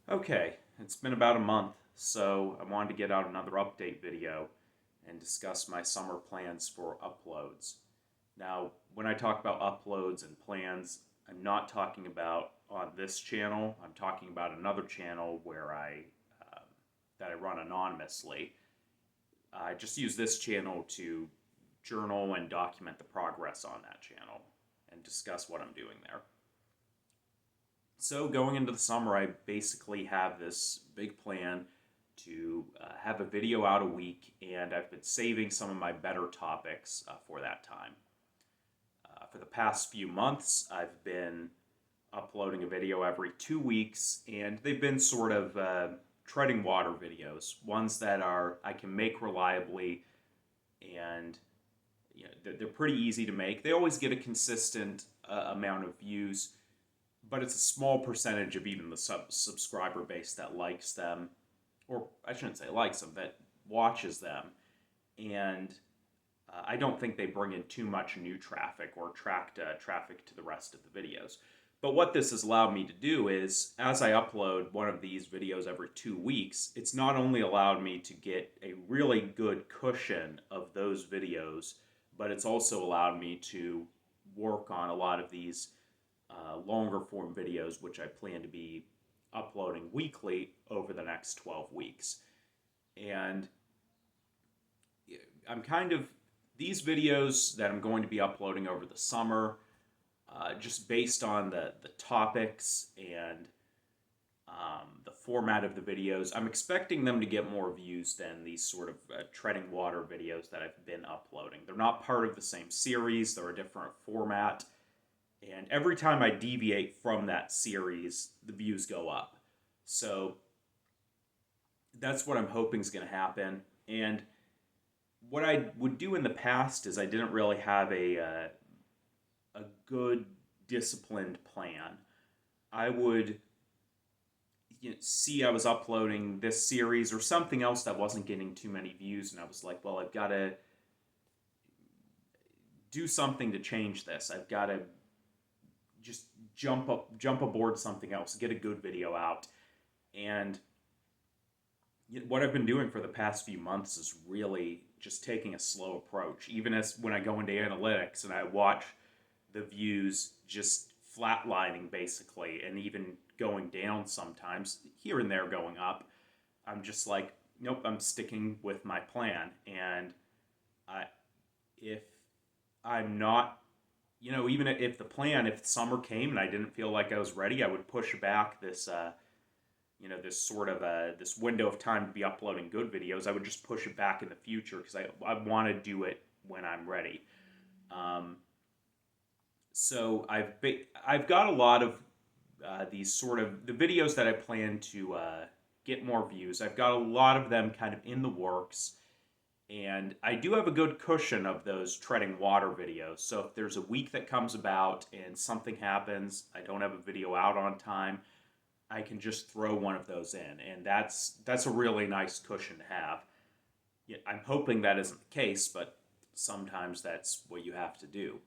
Okay, it's been about a month, so I wanted to get out another update video and discuss my summer plans for uploads. Now, when I talk about uploads and plans, I'm not talking about on this channel. I'm talking about another channel where um, that I run anonymously. I just use this channel to journal and document the progress on that channel and discuss what I'm doing there. So going into the summer, I basically have this big plan to have a video out a week, and I've been saving some of my better topics for that time. For the past few months, I've been uploading a video every 2 weeks, and they've been sort of treading water videos, ones that are I can make reliably, and they're pretty easy to make. They always get a consistent amount of views, but it's a small percentage of even the subscriber base that likes them, or I shouldn't say likes them, that watches them. And I don't think they bring in too much new traffic or traffic to the rest of the videos. But what this has allowed me to do is, as I upload one of these videos every 2 weeks, it's not only allowed me to get a really good cushion of those videos, but it's also allowed me to work on a lot of these longer form videos, which I plan to be uploading weekly over the next 12 weeks. And I'm kind of, these videos that I'm going to be uploading over the summer, just based on the topics and the format of the videos, I'm expecting them to get more views than these sort of treading water videos that I've been uploading. They're not part of the same series, they're a different format. And every time I deviate from that series, the views go up. So that's what I'm hoping is going to happen. And what I would do in the past is I didn't really have a good disciplined plan. I would see I was uploading this series or something else that wasn't getting too many views, and I was like, well, I've got to do something to change this. I've got to just jump aboard something else, get a good video out. And what I've been doing for the past few months is really just taking a slow approach. Even as when I go into analytics and I watch the views just flatlining basically, and even going down sometimes, here and there going up, I'm just like, nope, I'm sticking with my plan. And I, if I'm not, even if the plan, if summer came and I didn't feel like I was ready, I would push back this sort of this window of time to be uploading good videos. I would just push it back in the future because I want to do it when I'm ready. Um, so I've got a lot of these sort of the videos that I plan to get more views. I've got a lot of them kind of in the works, and I do have a good cushion of those treading water videos. So if there's a week that comes about and something happens, I don't have a video out on time, I can just throw one of those in, and that's a really nice cushion to have. Yeah, I'm hoping that isn't the case, but sometimes that's what you have to do.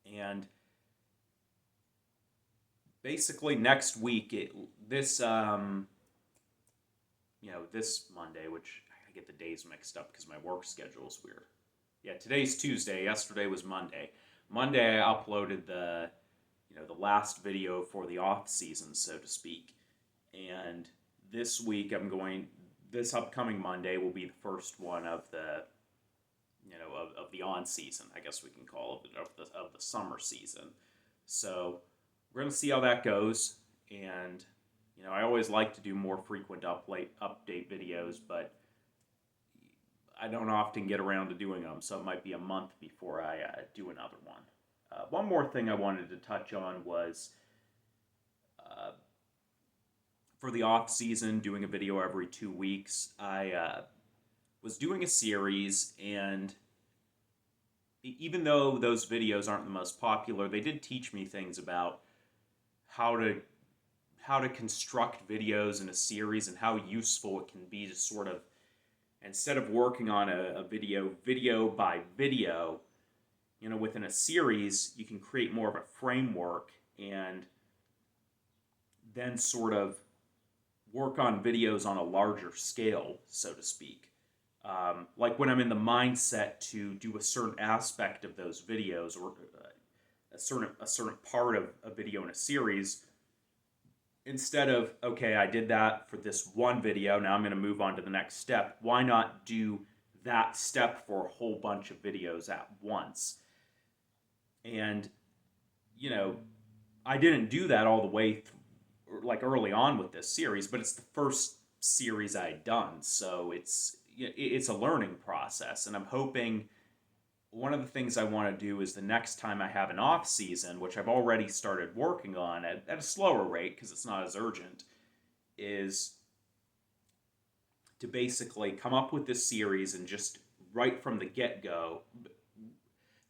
And basically next week, this Monday, which I get the days mixed up because my work schedule is weird. Yeah, today's Tuesday. Yesterday was Monday. Monday I uploaded the last video for the off season, so to speak. And this week this upcoming Monday will be the first one of the on season, I guess we can call it, of the summer season. So we're gonna see how that goes. And I always like to do more frequent update videos, but I don't often get around to doing them, so it might be a month before I do another one. One more thing I wanted to touch on was uh, for the off season, doing a video every 2 weeks. I was doing a series, and even though those videos aren't the most popular, they did teach me things about how to construct videos in a series and how useful it can be to sort of, instead of working on a video by video, within a series, you can create more of a framework and then sort of work on videos on a larger scale, so to speak. Like when I'm in the mindset to do a certain aspect of those videos, or a certain part of a video in a series, instead of, okay, I did that for this one video, now I'm going to move on to the next step. Why not do that step for a whole bunch of videos at once? And, you know, I didn't do that all the way like early on with this series, but it's the first series I'd done, so it's a learning process, and I'm hoping one of the things I want to do is the next time I have an off season, which I've already started working on at a slower rate because it's not as urgent, is to basically come up with this series and just right from the get go,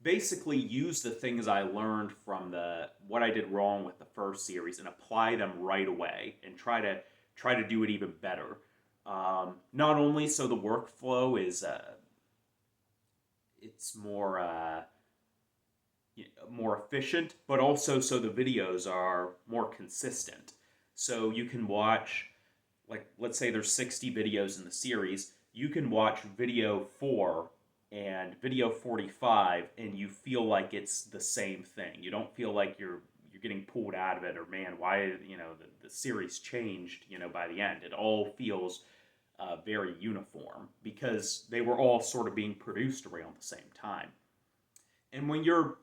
basically use the things I learned from the what I did wrong with the first series and apply them right away and try to do it even better. Not only so the workflow is it's more efficient, but also so the videos are more consistent. So you can watch, like, let's say there's 60 videos in the series, you can watch video 4 and video 45 and you feel like it's the same thing. You don't feel like you're getting pulled out of it, or man, why, the series changed, by the end. It all feels very uniform because they were all sort of being produced around the same time. And when you're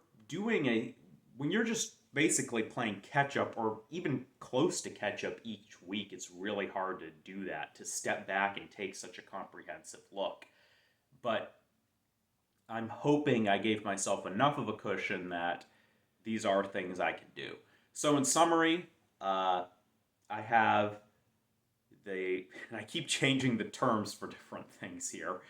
just basically playing catch up or even close to catch up each week, it's really hard to do that, to step back and take such a comprehensive look. But I'm hoping I gave myself enough of a cushion that these are things I can do. So in summary, I have and I keep changing the terms for different things here.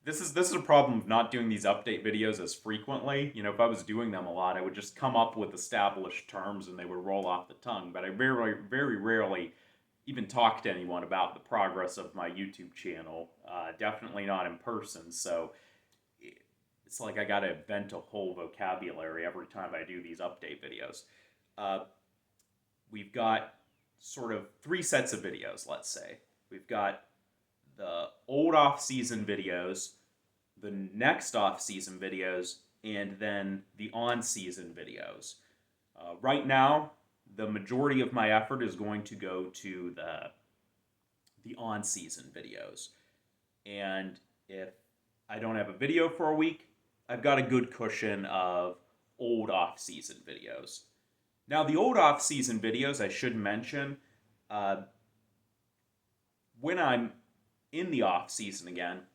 This is a problem of not doing these update videos as frequently. If I was doing them a lot, I would just come up with established terms and they would roll off the tongue. But I very, very rarely even talk to anyone about the progress of my YouTube channel. Definitely not in person. So it's like I got to invent a whole vocabulary every time I do these update videos. We've got sort of 3 sets of videos, let's say. We've got the old off-season videos, the next off-season videos, and then the on-season videos. Right now, the majority of my effort is going to go to the on-season videos. And if I don't have a video for a week, I've got a good cushion of old off-season videos. Now, the old off-season videos, I should mention, when I'm in the off-season again,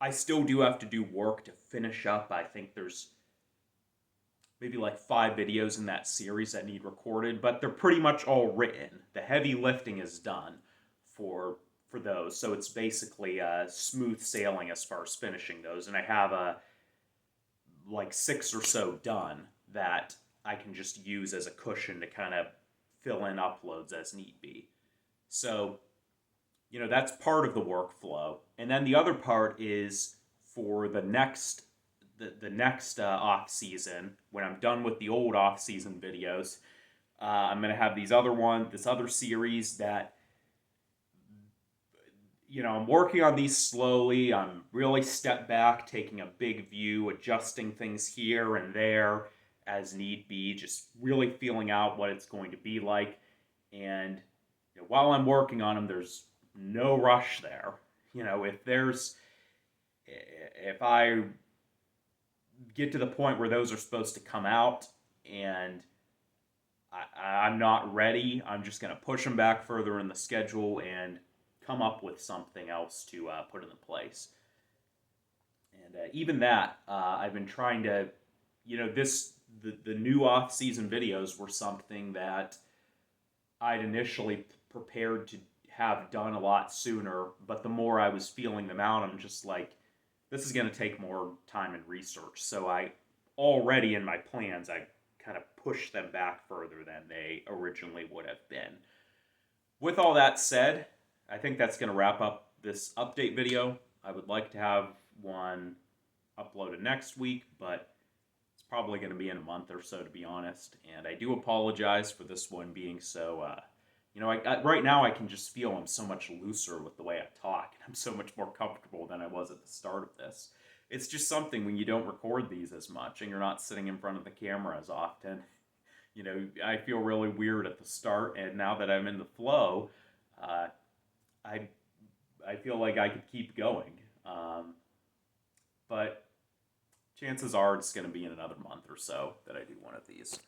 I still do have to do work to finish up. I think there's maybe like 5 videos in that series that need recorded, but they're pretty much all written. The heavy lifting is done for those, so it's basically smooth sailing as far as finishing those. And I have like 6 or so done that I can just use as a cushion to kind of fill in uploads as need be. So, that's part of the workflow. And then the other part is for the next off season, when I'm done with the old off season videos, I'm going to have this other series that, I'm working on these slowly. I'm really step back, taking a big view, adjusting things here and there as need be, just really feeling out what it's going to be like. And while I'm working on them, there's no rush there. If I get to the point where those are supposed to come out and I'm not ready, I'm just going to push them back further in the schedule and come up with something else to put into place. And even that, I've been trying to, the new off-season videos were something that I'd initially prepared to have done a lot sooner, but the more I was feeling them out, I'm just like, this is going to take more time and research. So I already in my plans, I kind of pushed them back further than they originally would have been. With all that said, I think that's going to wrap up this update video. I would like to have one uploaded next week, but it's probably going to be in a month or so, to be honest. And I do apologize for this one being so right now I can just feel I'm so much looser with the way I talk, and I'm so much more comfortable than I was at the start of this. It's just something when you don't record these as much and you're not sitting in front of the camera as often. I feel really weird at the start, and now that I'm in the flow, uh, I I feel like I could keep going. But chances are it's going to be in another month or so that I do one of these.